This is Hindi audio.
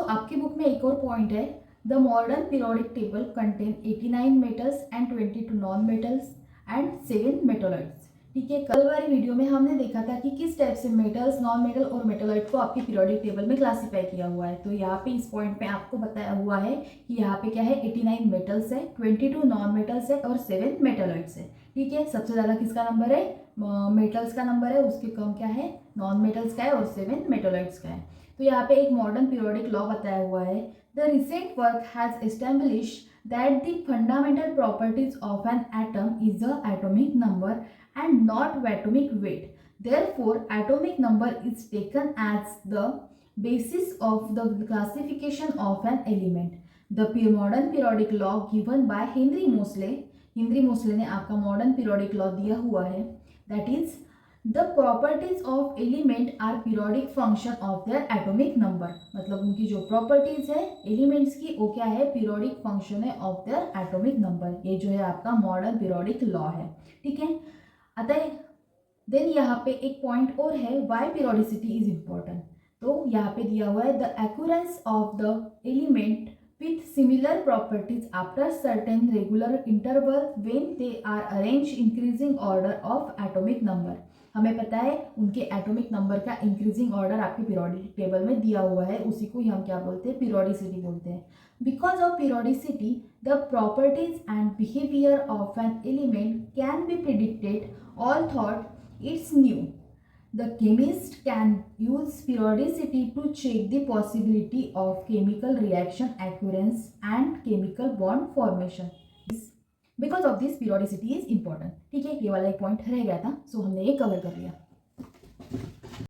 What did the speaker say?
आपकी बुक में एक और पॉइंट है, the modern periodic table contain 89 metals and 22 non metals and 7 मेटोलाइट्स। ठीक है, कल वाली वीडियो में हमने देखा था कि किस टाइप से मेटल्स, नॉन मेटल और मेटोलाइट को आपकी पीरियोडिक टेबल में क्लासीफाई किया हुआ है। तो यहाँ पे इस पॉइंट पे आपको बताया हुआ है कि यहाँ पे क्या है, 89 मेटल्स है, 22 नॉन मेटल्स है और 7 मेटोलाइट्स है। ठीक है, सबसे ज़्यादा किसका नंबर है, मेटल्स का नंबर है, उसके कम क्या है, नॉन मेटल्स का है और 7 मेटोलाइट्स का है। तो यहाँ पे एक मॉडर्न पीरियोडिक लॉ बताया हुआ है, the recent work has establish that the fundamental properties of an atom is the atomic number and not atomic weight. Therefore, atomic number is taken as the basis of the classification of an element. The modern periodic law given by Henry Moseley ने आपका मॉडर्न पीरियोडिक लॉ दिया हुआ है, that is the properties of element are periodic function of their atomic number। मतलब उनकी जो प्रॉपर्टीज है एलिमेंट्स की वो क्या है, पीरियोडिक फंक्शन है ऑफ देयर एटॉमिक नंबर। ये जो है आपका मॉडर्न पीरियोडिक लॉ है। ठीक है, अतः देन यहाँ पे एक पॉइंट और है, व्हाई पीरियोडिसिटी इज इम्पोर्टेंट। तो यहाँ पे दिया हुआ है, the occurrence of the element with similar properties after certain regular interval when they are arranged increasing order of atomic number। हमें पता है उनके एटॉमिक नंबर का इंक्रीजिंग ऑर्डर आपके पीरियोडिक टेबल में दिया हुआ है, उसी को हम क्या बोलते हैं, पीरियोडिसिटी बोलते हैं। Because of periodicity the properties and behaviour of an element can be predicted although it's new। The chemist can use periodicity to check the possibility of chemical reaction occurrence and chemical bond formation। Because of this periodicity is important। ठीक है, ये वाला एक पॉइंट रह गया था, सो हमने ये कवर कर लिया।